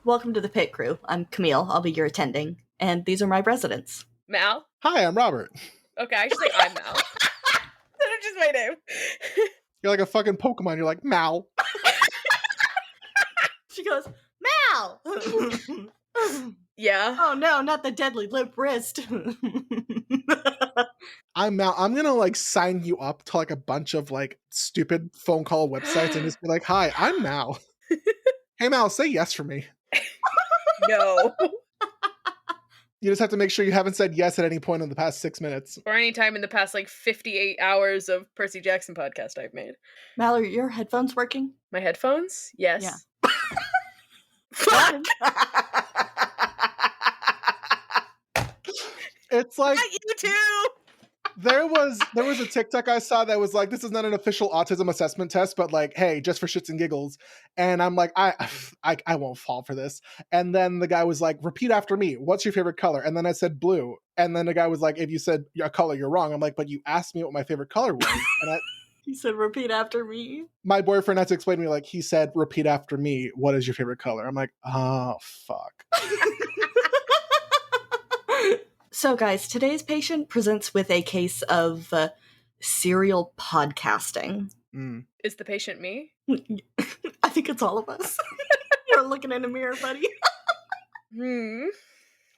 Welcome to the Pit Crew. I'm Camille. I'll be your attending. And these are my residents. Mal? Hi, I'm Robert. Okay, I should say I'm Mal. That's just my name. You're like a fucking Pokemon. You're like, Mal. She goes, Mal! Yeah. Oh no, not the deadly limp wrist. I'm Mal. I'm gonna like sign you up to like a bunch of like stupid phone call websites and just be like, hi, I'm Mal. Hey Mal, say yes for me. No. You just have to make sure you haven't said yes at any point in the past 6 minutes. Or any time in the past 58 hours of Percy Jackson podcast I've made. Mal, are your headphones working? My headphones? Yes. Yeah. Fuck! It's like You too! there was a TikTok I saw that was like, this is not an official autism assessment test, but like, hey, just for shits and giggles. And I'm like, I won't fall for this. And then the guy was like, repeat after me. What's your favorite color? And then I said blue. And then the guy was like, if you said a color, you're wrong. I'm like, but you asked me what my favorite color was. And He said, repeat after me. my boyfriend had to explain to me, like, he said, repeat after me. What is your favorite color? I'm like, oh, fuck. So guys, today's patient presents with a case of serial podcasting. Is the patient me? I think it's all of us. You're looking in a mirror, buddy.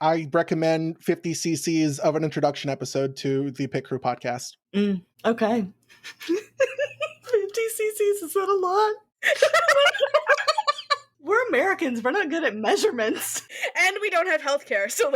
I recommend 50 cc's of an introduction episode to the Pit Crew podcast. Okay. 50 cc's, is that a lot? We're Americans. We're not good at measurements. And we don't have healthcare, so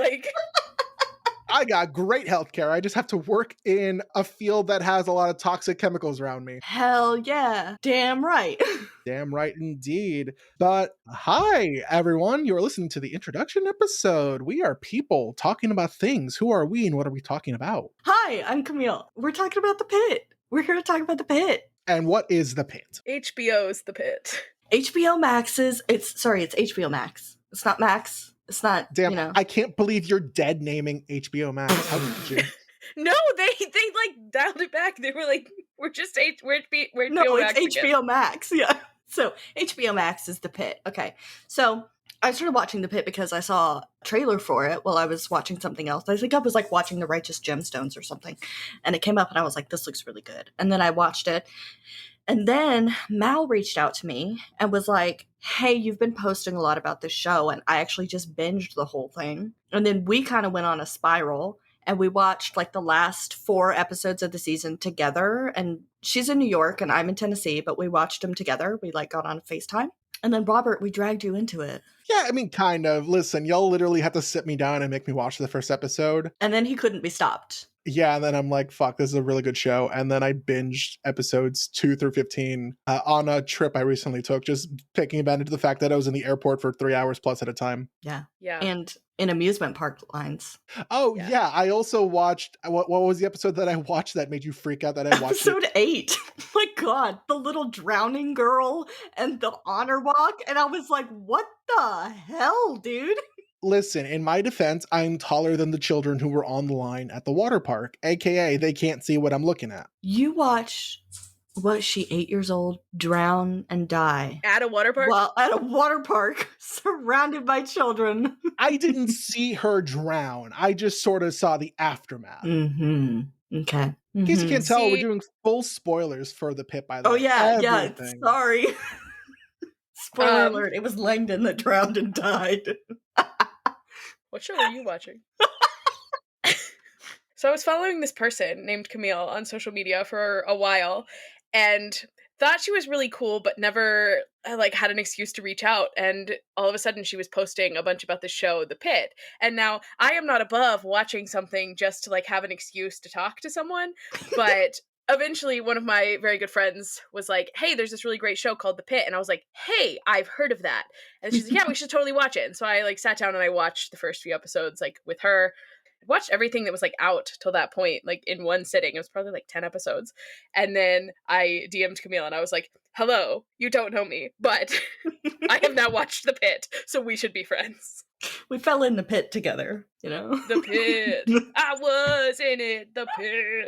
I got great healthcare. I just have to work in a field that has a lot of toxic chemicals around me. Hell yeah. Damn right. Damn right indeed. But hi, everyone. You're listening to the introduction episode. We are people talking about things. Who are we and what are we talking about? Hi, I'm Camille. We're talking about the Pit. We're here to talk about the Pit. And what is the Pit? HBO's The Pit. HBO Max's, it's HBO Max. It's not Max. It's not, Damn, I can't believe you're dead naming HBO Max. How did you? No, they dialed it back. They were like, we're HBO No, Max it's HBO again. Max. Yeah. So HBO Max is the Pit. Okay. So I started watching the Pit because I saw a trailer for it while I was watching something else. I think I was like watching The Righteous Gemstones or something. And it came up and I was like, this looks really good. And then I watched it. And then Mal reached out to me and was like, hey, you've been posting a lot about this show. And I actually just binged the whole thing. And then we kind of went on a spiral and we watched like the last 4 episodes of the season together. And she's in New York and I'm in Tennessee, but we watched them together. We like got on FaceTime. And then Robert, we dragged you into it. Yeah, I mean, kind of. Listen, y'all literally had to sit me down and make me watch the first episode. And then he couldn't be stopped. Yeah, and then I'm like, fuck, this is a really good show. And then I binged episodes 2 through 15 on a trip I recently took, just taking advantage of the fact that I was in the airport for 3 hours plus at a time. Yeah. Yeah. And in amusement park lines. Oh, yeah. I also watched, what was the episode that I watched that made you freak out that I watched? Episode 8. My God, the little drowning girl and the honor walk. And I was like, what the hell, dude? Listen, in my defense, I'm taller than the children who were on the line at the water park, aka they can't see what I'm looking at. You watch, was she 8 years old, drown and die? At a water park? Well, at a water park, surrounded by children. I didn't see her drown. I just sort of saw the aftermath. Mm-hmm. Okay. In case you can't tell, See- we're doing full spoilers for the Pit, by the way. Oh, yeah, Everything. yeah. Sorry. Spoiler alert. It was Langdon that drowned and died. What show are you watching? So I was following this person named Camille on social media for a while and thought she was really cool, but never had an excuse to reach out. And all of a sudden she was posting a bunch about the show, The Pit. And now I am not above watching something just to have an excuse to talk to someone. But eventually one of my very good friends was like, hey, there's this really great show called The Pit. And I was like, hey, I've heard of that. And she's like, yeah, we should totally watch it. And so I sat down and I watched the first few episodes with her. I watched everything that was out till that point, in one sitting. It was probably 10 episodes. And then I DM'd Camille and I was like, hello, you don't know me, but I have now watched The Pit, so we should be friends. We fell in the pit together, The Pit. I was in it, the pit.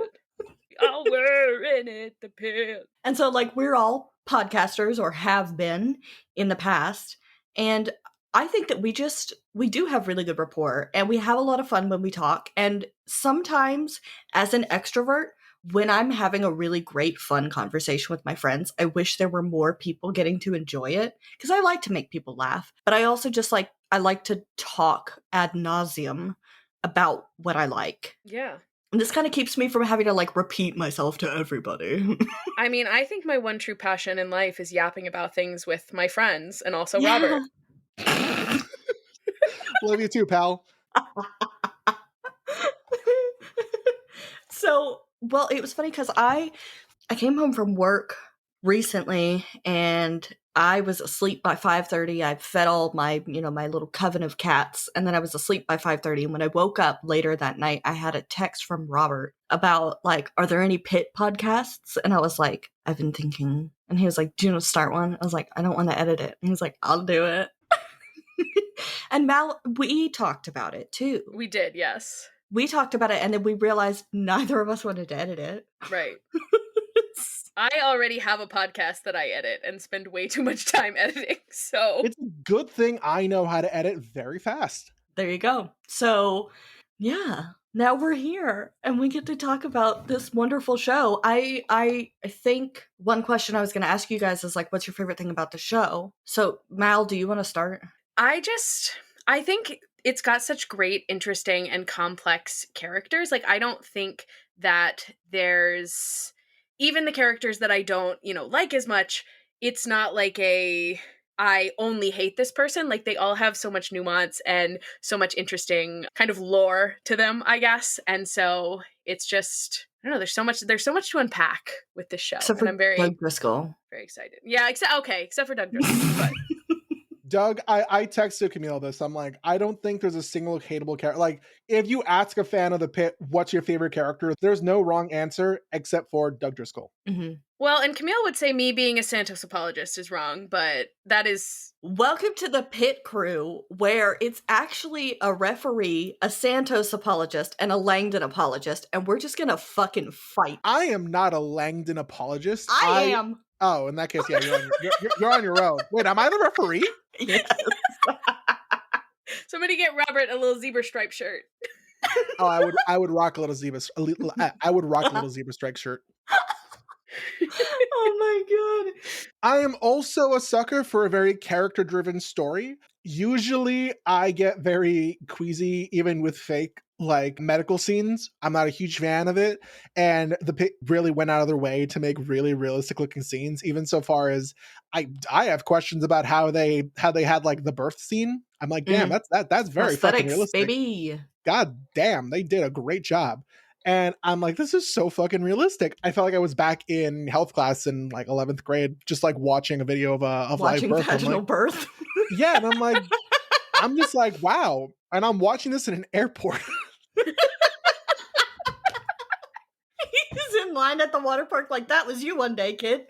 Y'all were in it, the pit. And so, we're all podcasters or have been in the past. And I think that we do have really good rapport, and we have a lot of fun when we talk. And sometimes, as an extrovert, when I'm having a really great, fun conversation with my friends, I wish there were more people getting to enjoy it, because I like to make people laugh. But I also just I like to talk ad nauseum about what I like. Yeah. And this kind of keeps me from having to like repeat myself to everybody. I mean, I think my one true passion in life is yapping about things with my friends and also Yeah. Robert. Love you too, pal. So, well, it was funny because I came home from work recently and I was asleep by 5:30. I fed all my, my little coven of cats, and then I was asleep by 5:30. And when I woke up later that night, I had a text from Robert about like, are there any PITT podcasts? And I was like, I've been thinking. And he was like, do you want to start one? I was like, I don't want to edit it. And he was like, I'll do it. And Mal, we talked about it too. We did, yes. We talked about it, and then we realized neither of us wanted to edit it. Right. I already have a podcast that I edit and spend way too much time editing, so... It's a good thing I know how to edit very fast. There you go. So, yeah, now we're here, and we get to talk about this wonderful show. I think one question I was going to ask you guys is, like, what's your favorite thing about the show? So, Mal, do you want to start? I think it's got such great, interesting, and complex characters. Like, I don't think that there's... Even the characters that I don't, like as much, it's not like I only hate this person. Like, they all have so much nuance and so much interesting kind of lore to them, I guess. And so it's just, I don't know, there's so much to unpack with this show. Except and for I'm very, Doug Driscoll. very excited. Yeah, except for Doug Driscoll. But Doug, I texted Camille this. I'm like, I don't think there's a single hateable character. Like, if you ask a fan of the PITT, what's your favorite character? There's no wrong answer except for Doug Driscoll. Mm-hmm. Well, and Camille would say me being a Santos apologist is wrong, but that is... Welcome to the PITT crew, where it's actually a referee, a Santos apologist, and a Langdon apologist, and we're just gonna fucking fight. I am not a Langdon apologist. I am. Oh, in that case, yeah, you're on your own. Wait, am I the referee? Yes. Somebody get Robert a little zebra stripe shirt. Oh, I would rock a little zebra. I would rock a little zebra strike shirt. Oh my god. I am also a sucker for a very character-driven story. Usually I get very queasy, even with fake like medical scenes. I'm not a huge fan of it. And the PITT really went out of their way to make really realistic looking scenes, even so far as I have questions about how they had like the birth scene. I'm like, damn, that's very fucking realistic. Baby. God damn, they did a great job. And I'm like, this is so fucking realistic. I felt like I was back in health class in like 11th grade, just like watching a video of Watching live birth. vaginal Like, birth. yeah, and I'm like, I'm just like, wow. And I'm watching this in an airport. He's in line at the water park like, that was you one day, kid.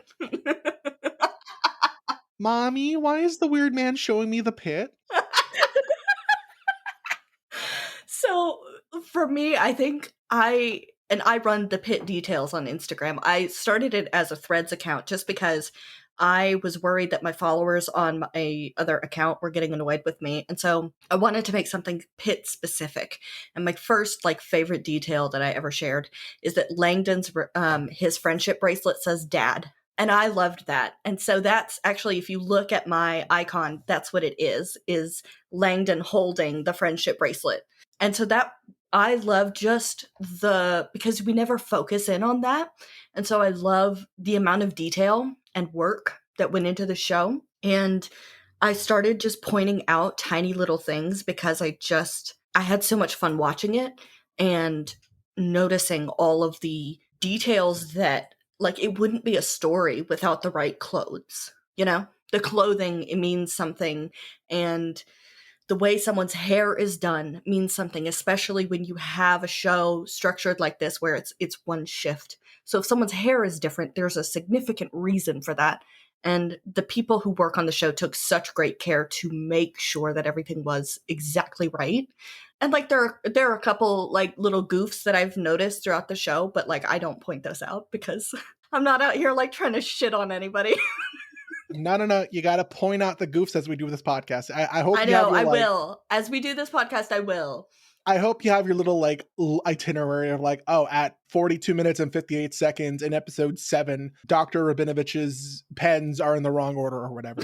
Mommy, why is the weird man showing me the PITT? So for me, I think I run the PITT details on Instagram. I started it as a Threads account just because I was worried that my followers on my other account were getting annoyed with me. And so I wanted to make something PITT specific. And my first like favorite detail that I ever shared is that Langdon's his friendship bracelet says dad. And I loved that. And so that's actually, if you look at my icon, that's what it is Langdon holding the friendship bracelet. And so that I love just because we never focus in on that. And so I love the amount of detail and work that went into the show. And I started just pointing out tiny little things because I had so much fun watching it and noticing all of the details that, like, it wouldn't be a story without the right clothes. The clothing, it means something. And the way someone's hair is done means something, especially when you have a show structured like this where it's one shift. So if someone's hair is different, there's a significant reason for that. And the people who work on the show took such great care to make sure that everything was exactly right. And like there are a couple like little goofs that I've noticed throughout the show, but like I don't point those out because I'm not out here like trying to shit on anybody. No. You got to point out the goofs as we do this podcast. I hope I you have know, your, I like, will. As we do this podcast, I will. I hope you have your little like itinerary of like, oh, at 42 minutes and 58 seconds in episode 7, Dr. Rabinovich's pens are in the wrong order or whatever.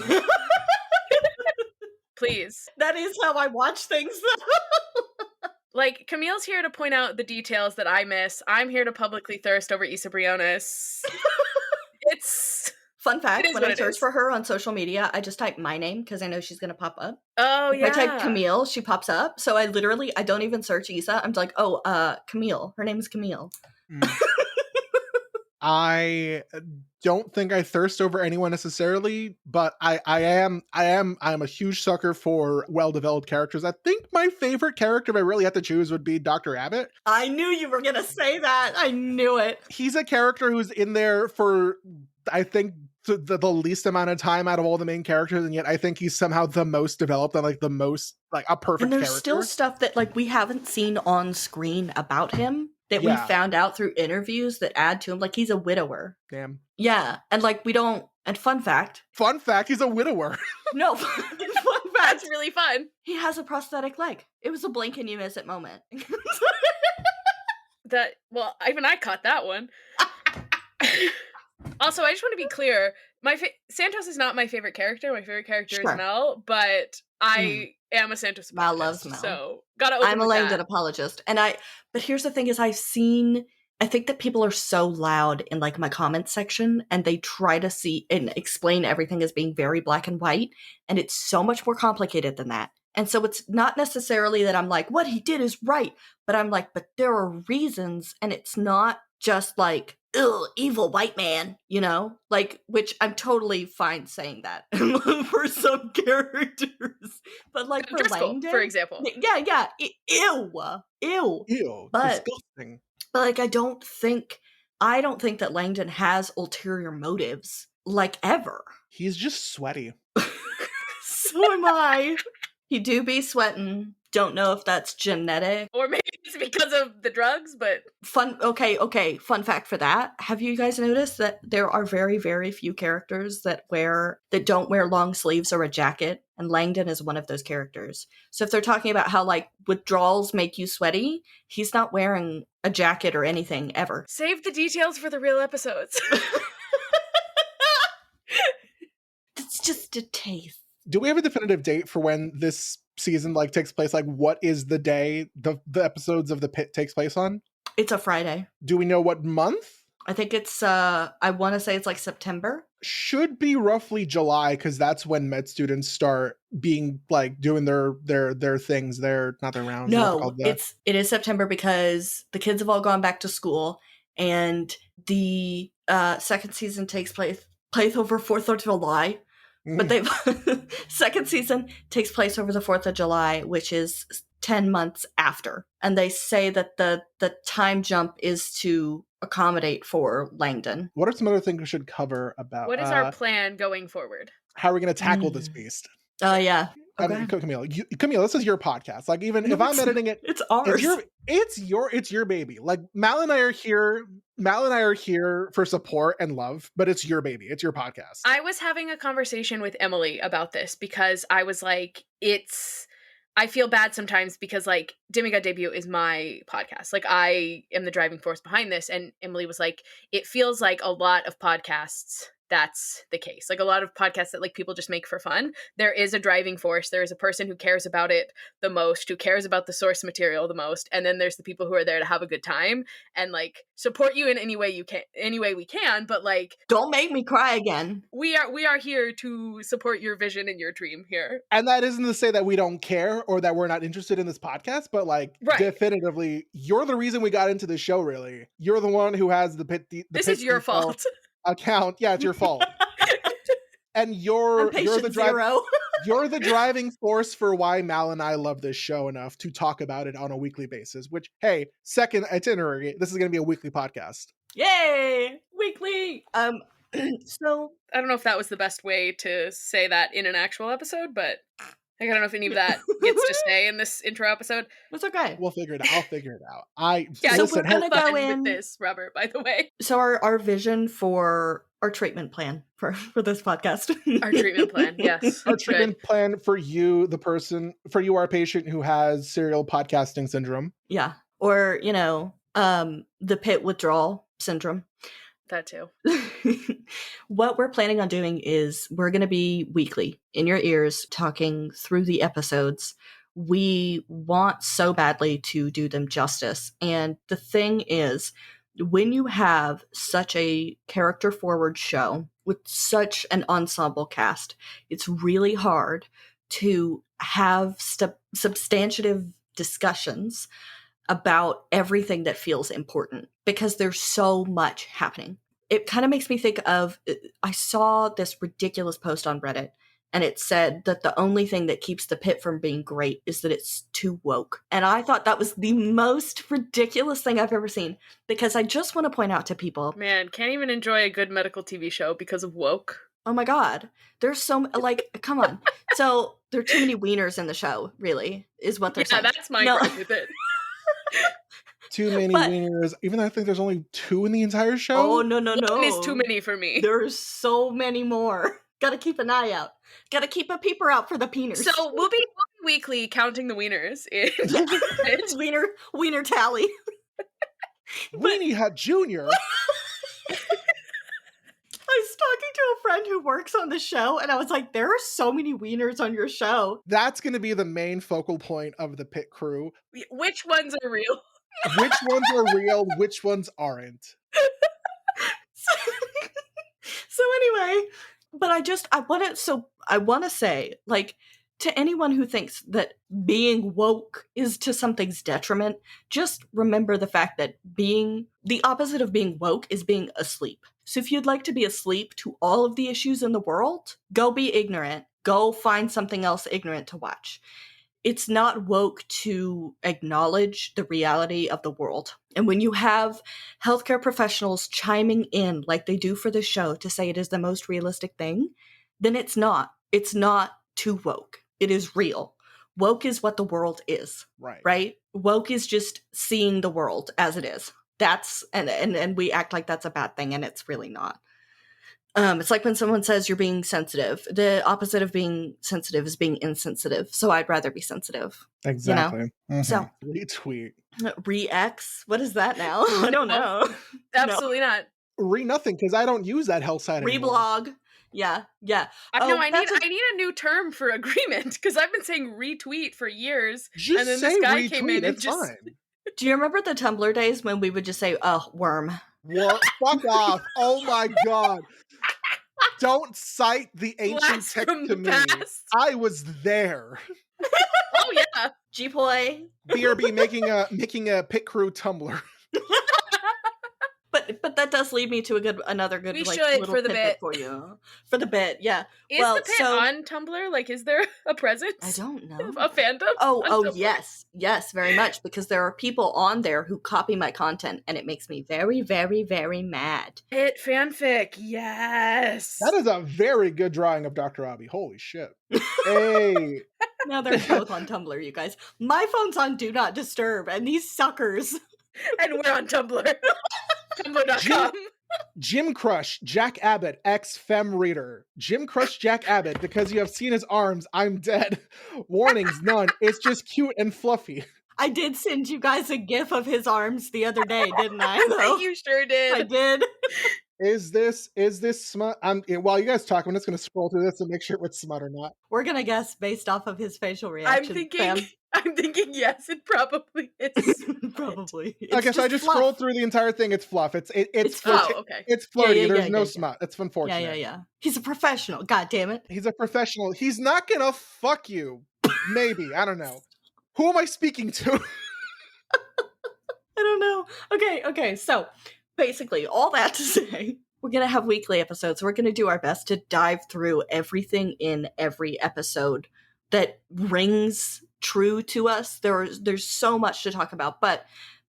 Please. That is how I watch things, though. Like, Camille's here to point out the details that I miss. I'm here to publicly thirst over Issa Briones. It's... Fun fact, is when what I it search is. for her on social media, I just type my name because I know she's going to pop up. Oh, If yeah. I type Camille, she pops up. So I don't even search Issa. I'm like, oh, Camille. Her name is Camille. I don't think I thirst over anyone necessarily, but I am a huge sucker for well-developed characters. I think my favorite character, if I really had to choose, would be Dr. Abbott. I knew you were going to say that. I knew it. He's a character who's in there for, I think, the least amount of time out of all the main characters, and yet I think he's somehow the most developed and like the most like a perfect And there's character. still stuff that like we haven't seen on screen about him that Yeah. we found out through interviews that add to him. Like he's a widower. Damn. Yeah. And like we don't, and fun fact. Fun fact, he's a widower. No, fun fact. That's really fun. He has a prosthetic leg. It was a blink and you miss it moment. Well, even I caught that one. Also, I just want to be clear. Santos is not my favorite character. My favorite character Sure. is Mel, but I am a Santos Mel apologist. loves Mel. So, gotta open I'm a with Langdon that. apologist. But here's the thing is I think that people are so loud in like my comments section and they try to see and explain everything as being very black and white. And it's so much more complicated than that. And so it's not necessarily that I'm like, what he did is right. But I'm like, but there are reasons and it's not just like, ugh, evil white man, you know? Like, which I'm totally fine saying that for some characters. But like for Driscoll, Langdon, for example. Yeah. Ew. Ew, But- disgusting. But like I don't think that Langdon has ulterior motives, like ever. He's just sweaty. So am I. He do be sweating. Don't know if that's genetic. Or maybe it's because of the drugs, but... Okay, fun fact for that. Have you guys noticed that there are very, very few characters that don't wear long sleeves or a jacket? And Langdon is one of those characters. So if they're talking about how like withdrawals make you sweaty, he's not wearing a jacket or anything ever. Save the details for the real episodes. It's just a taste. Do we have a definitive date for when this season like takes place? Like, what is the day the episodes of the Pit takes place on? It's a Friday. Do we know what month? I think it's I want to say it's like September. Should be roughly July, because that's when med students start being like doing their things. They're not their rounds. No, it is September because the kids have all gone back to school, and the second season takes place over 4th of July. But they've second season takes place over the 4th of July, which is 10 months after. And they say that the time jump is to accommodate for Langdon. What are some other things we should cover about? What is our plan going forward? How are we going to tackle this beast? Oh, yeah. I mean, Camille, this is your podcast. Like, even No, if I'm editing it, it's ours. It's your baby. Like, Mal and I are here for support and love, but it's your baby. It's your podcast. I was having a conversation with Emily about this because I was like, I feel bad sometimes because like Demigod Debut is my podcast. Like I am the driving force behind this. And Emily was like, it feels like a lot of podcasts that's the case. Like a lot of podcasts that like people just make for fun. There is a driving force. There is a person who cares about it the most, who cares about the source material the most. And then there's the people who are there to have a good time and like support you in any way we can. But like, don't make me cry again. We are here to support your vision and your dream here. And that isn't to say that we don't care or that we're not interested in this podcast, but like definitively, you're the reason we got into this show. Really, you're the one who has the Pit. This is your fault. Account, yeah, it's your fault. And you're the driving force for why Mal and I love this show enough to talk about it on a weekly basis. Which, hey, second itinerary, this is going to be a weekly podcast. Yay, weekly. So I don't know if that was the best way to say that in an actual episode, but I don't know if any of that gets to stay in this intro episode. It's okay. We'll figure it out. I'll figure it out. So we're gonna go in with this, Robert, by the way. So our vision for our treatment plan for this podcast. Our treatment plan, yes. Our Good. treatment plan for you, our patient who has serial podcasting syndrome. Yeah. Or, the PITT withdrawal syndrome. That too. What we're planning on doing is we're going to be weekly in your ears talking through the episodes. We want so badly to do them justice. And the thing is, when you have such a character forward show with such an ensemble cast, it's really hard to have substantive discussions about everything that feels important because there's so much happening. It kind of makes me think of, I saw this ridiculous post on Reddit, and it said that the only thing that keeps the PITT from being great is that it's too woke. And I thought that was the most ridiculous thing I've ever seen, because I just want to point out to people, Man, can't even enjoy a good medical TV show because of woke. oh my God, there's come on. So there are too many wieners in the show, really, is what they're saying. Yeah, that's my gripe with it. Too many wieners, even though I think there's only 2 in the entire show. Oh, no. One is too many for me. There's so many more. Gotta keep an eye out. Gotta keep a peeper out for the peeners. So we'll be weekly counting the wieners. Wiener tally. Weenie Hut Jr. I was talking to a friend who works on the show, and I was like, there are so many wieners on your show. That's going to be the main focal point of the PITT crew. Which ones are real? Which ones are real, which ones aren't. So anyway, but I want to say, like, to anyone who thinks that being woke is to something's detriment, just remember the fact that the opposite of being woke is being asleep. So if you'd like to be asleep to all of the issues in the world, go be ignorant. Go find something else ignorant to watch. It's not woke to acknowledge the reality of the world. And when you have healthcare professionals chiming in like they do for the show to say it is the most realistic thing, then it's not. It's not too woke. It is real. Woke is what the world is. Right? Woke is just seeing the world as it is. That's and we act like that's a bad thing, and it's really not. It's like when someone says you're being sensitive. The opposite of being sensitive is being insensitive. So I'd rather be sensitive. Exactly. Mm-hmm. So retweet. Re-X? What is that now? I don't know. Absolutely not. Nothing, because I don't use that hell site anymore. Reblog. Yeah. I need a new term for agreement, because I've been saying retweet for years. Just and then say this guy retweet, came in and it's just fine. Do you remember the Tumblr days when we would just say, worm? What? Fuck off. Oh my God. Don't cite the ancient Blast text from to the me. past. I was there. Oh yeah. G-Ploy. BRB making a PITT crew Tumblr. But that does lead me to another good We like should, little for the tidbit bit. for you. For the bit, yeah. Is the PITT on Tumblr? Like, is there a presence? I don't know. A fandom? Oh Tumblr? yes, very much, because there are people on there who copy my content, and it makes me very, very, very mad. PITT fanfic, yes. That is a very good drawing of Dr. Abby. Holy shit. Hey. Now they're both on Tumblr, you guys. My phone's on Do Not Disturb, and these suckers. And we're on Tumblr. Tumblr.com. Jim Crush, Jack Abbott, ex-fem reader. Jim Crush, Jack Abbott, because you have seen his arms, I'm dead. Warnings, none. It's just cute and fluffy. I did send you guys a gif of his arms the other day, didn't I? Though? You sure did. I did. Is this smut? While you guys talk, I'm just going to scroll through this and make sure it's smut or not. We're going to guess based off of his facial reaction. I'm thinking yes, it probably is. Probably. I guess I just scrolled through the entire thing. It's fluff. It's okay. It's flirty. Yeah, There's no smut. That's unfortunate. Yeah. He's a professional. God damn it. He's a professional. He's not gonna fuck you. Maybe. I don't know. Who am I speaking to? I don't know. Okay. So basically, all that to say, we're going to have weekly episodes. We're going to do our best to dive through everything in every episode that rings true to us. There's so much to talk about, but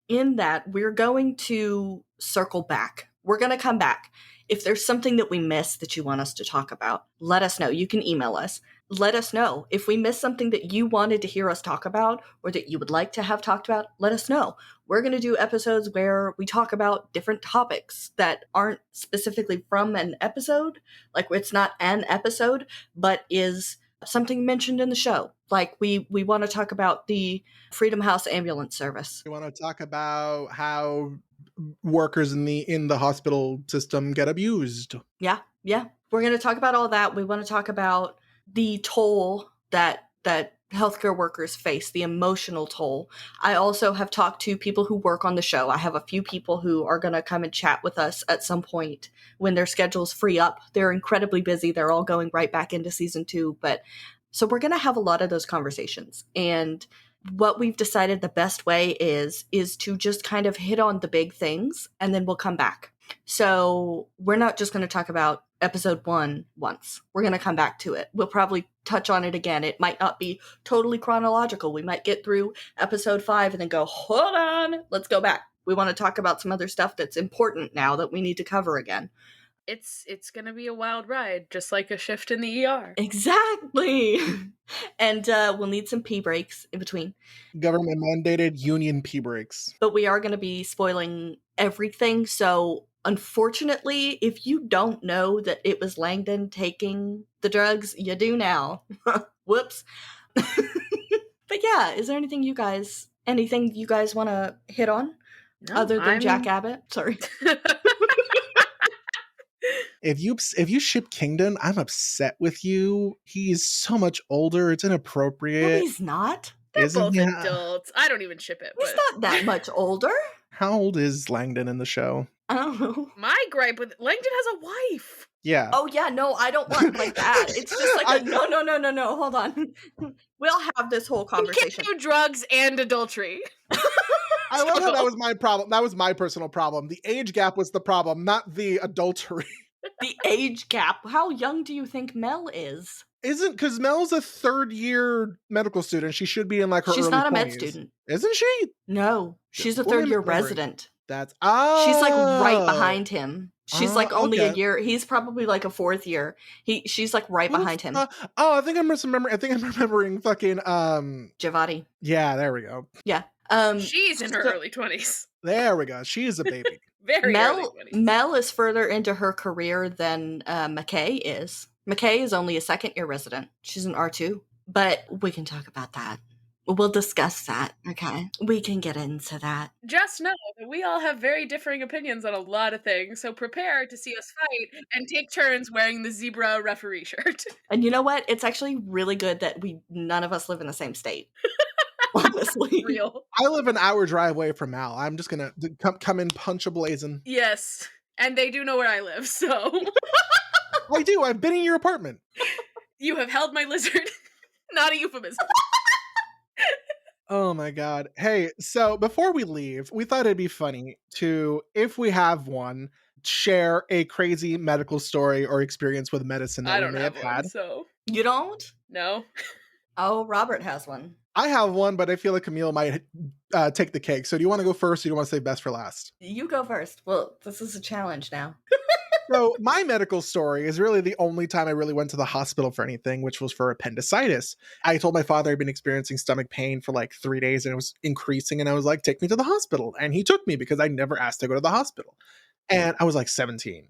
in that, we're going to circle back. We're going to come back. If there's something that we missed that you want us to talk about, let us know. You can email us, let us know. If we missed something that you wanted to hear us talk about or that you would like to have talked about, let us know. We're going to do episodes where we talk about different topics that aren't specifically from an episode. Like, it's not an episode, but is something mentioned in the show. Like, we want to talk about the Freedom House ambulance service. We want to talk about how workers in the hospital system get abused. Yeah. We're going to talk about all that. We want to talk about the toll that healthcare workers face, the emotional toll. I also have talked to people who work on the show. I have a few people who are going to come and chat with us at some point when their schedules free up. They're incredibly busy. They're all going right back into season 2. But so we're going to have a lot of those conversations. And what we've decided the best way is to just kind of hit on the big things, and then we'll come back. So we're not just going to talk about episode 1 once. We're going to come back to it. We'll probably touch on it again. It might not be totally chronological. We might get through episode 5 and then go, hold on, let's go back. We want to talk about some other stuff that's important now that we need to cover again. It's going to be a wild ride, just like a shift in the ER. Exactly. And we'll need some pee breaks in between. Government mandated union pee breaks. But we are going to be spoiling everything. So unfortunately, if you don't know that it was Langdon taking the drugs, you do now. Whoops. But yeah, is there anything you guys want to hit on? No, other than Jack Abbott? Sorry. If you ship Kingdon, I'm upset with you. He's so much older. It's inappropriate. No, he's not. They're both adults. I don't even ship it. He's not that much older. How old is Langdon in the show? I don't know. My gripe with Langdon has a wife. Yeah. Oh yeah, no, I don't want like that. It's just like no. Hold on. We'll have this whole conversation. He can do drugs and adultery. I love how that was my problem. That was my personal problem. The age gap was the problem, not the adultery. The age gap. How young do you think Mel is? Isn't, because Mel's a third-year medical student. She should be in like her She's early not a 20s. med student. Isn't she? No, she's a third-year resident. That's She's like right behind him. She's like only okay. a year. He's probably like a 4th year. She's like right behind him. I think I'm remembering fucking Javati. Yeah, there we go. Yeah. She's in her early 20s. There we go. She is a baby. Very early 20s. Mel is further into her career than McKay is. McKay is only a 2nd-year resident. She's an R2. But we can talk about that. We'll discuss that, okay? We can get into that. Just know that we all have very differing opinions on a lot of things, so prepare to see us fight and take turns wearing the zebra referee shirt. And you know what? It's actually really good that none of us live in the same state. Honestly. Real. I live an hour drive away from Mal. I'm just gonna come in punch a blazing. Yes, and they do know where I live, so. I do. I've been in your apartment. You have held my lizard. Not a euphemism. Oh my god. Hey, so before we leave, we thought it'd be funny to, if we have one, share a crazy medical story or experience with medicine that we may have had. So. You don't? No. Oh, Robert has one. I have one, but I feel like Camille might take the cake. So do you want to go first, or do you want to save best for last? You go first. Well, this is a challenge now. So my medical story is really the only time I really went to the hospital for anything, which was for appendicitis. I told my father I'd been experiencing stomach pain for like 3 days and it was increasing. And I was like, take me to the hospital. And he took me because I never asked to go to the hospital. And I was like 17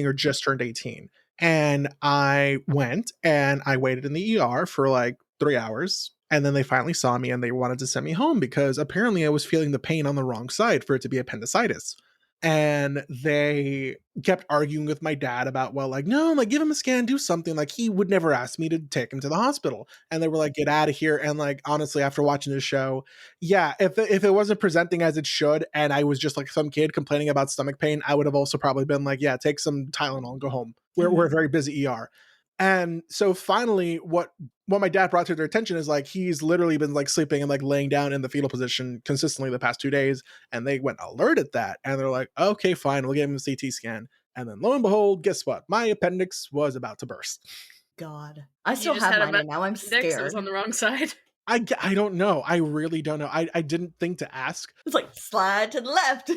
or just turned 18. And I went and I waited in the ER for like 3 hours. And then they finally saw me and they wanted to send me home because apparently I was feeling the pain on the wrong side for it to be appendicitis. And they kept arguing with my dad about, well, like, no, like, give him a scan, do something. Like, he would never ask me to take him to the hospital. And they were like, get out of here. And like, honestly, after watching this show, yeah, if it wasn't presenting as it should, and I was just like some kid complaining about stomach pain, I would have also probably been like, yeah, take some Tylenol and go home. We're a very busy ER. And so finally, what my dad brought to their attention is like, he's literally been like sleeping and like laying down in the fetal position consistently the past 2 days. And they went alert at that. And they're like, okay, fine, we'll give him a CT scan. And then lo and behold, guess what? My appendix was about to burst. God. I still have mine and now I'm scared. It was on the wrong side. I don't know. I really don't know. I didn't think to ask. It's like slide to the left,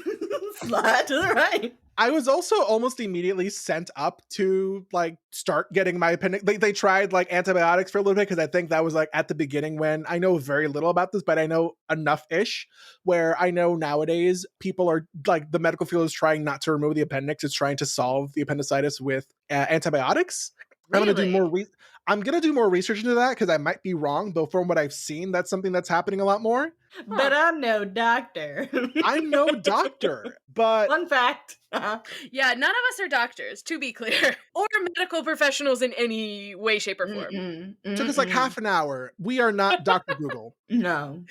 slide to the right. I was also almost immediately sent up to like start getting my appendix. They tried like antibiotics for a little bit because I think that was like at the beginning when I know very little about this, but I know enough-ish where I know nowadays people are like the medical field is trying not to remove the appendix. It's trying to solve the appendicitis with antibiotics. I'm gonna do Really? more. I'm gonna do more research into that because I might be wrong, but from what I've seen, that's something that's happening a lot more. But I'm no doctor. I'm no doctor, but Fun fact. Yeah, none of us are doctors, to be clear, or medical professionals in any way, shape, or form. took us like half an hour. We are not Dr. Google. No.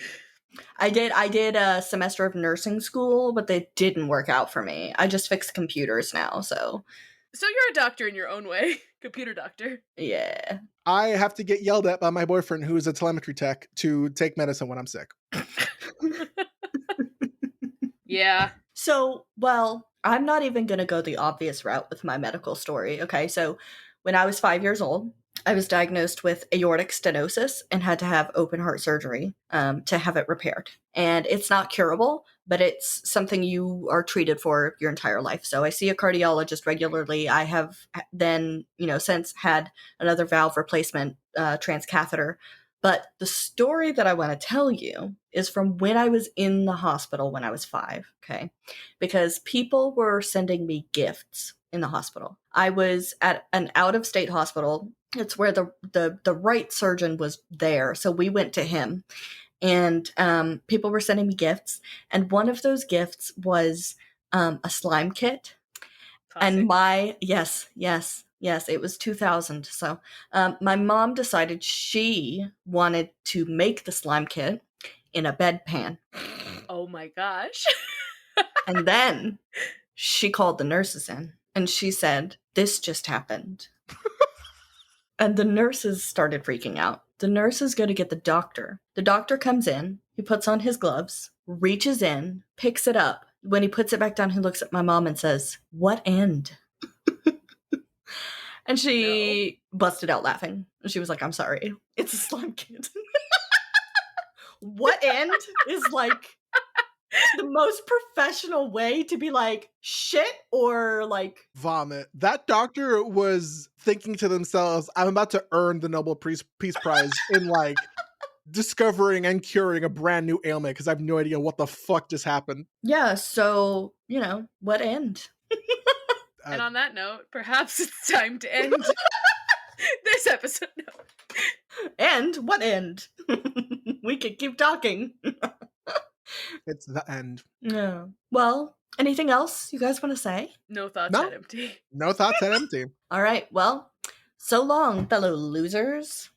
I did a semester of nursing school, but they didn't work out for me. I just fix computers now, so So you're a doctor in your own way. Computer doctor. yeah. I have to get yelled at by my boyfriend, who is a telemetry tech, to take medicine when I'm sick. Yeah. So, well, I'm not even going to go the obvious route with my medical story. Okay. So, when I was 5 years old, I was diagnosed with aortic stenosis and had to have open heart surgery to have it repaired. And it's not curable, but it's something you are treated for your entire life. So, I see a cardiologist regularly. I have then, since had another valve replacement transcatheter. But the story that I want to tell you is from when I was in the hospital when I was 5, okay? Because people were sending me gifts in the hospital. I was at an out-of-state hospital. It's where the right surgeon was there, so we went to him. And people were sending me gifts, and one of those gifts was a slime kit. Classic. And yes, it was 2000. So my mom decided she wanted to make the slime kit in a bedpan. Oh my gosh. And then she called the nurses in and she said, "This just happened." And the nurses started freaking out. The nurses go to get the doctor. The doctor comes in, he puts on his gloves, reaches in, picks it up. When he puts it back down, he looks at my mom and says, "What end?" And she busted out laughing. She was like, "I'm sorry. It's a slime kit." What end is like the most professional way to be like shit or like Vomit. That doctor was thinking to themselves, I'm about to earn the Nobel Peace Prize in like discovering and curing a brand new ailment because I have no idea what the fuck just happened. yeah, so, what end? And on that note, perhaps it's time to end this episode. End? What end? We could keep talking. It's the end. No. Well, anything else you guys want to say? No thoughts No. that empty. No thoughts that empty. All right. Well, so long, fellow losers.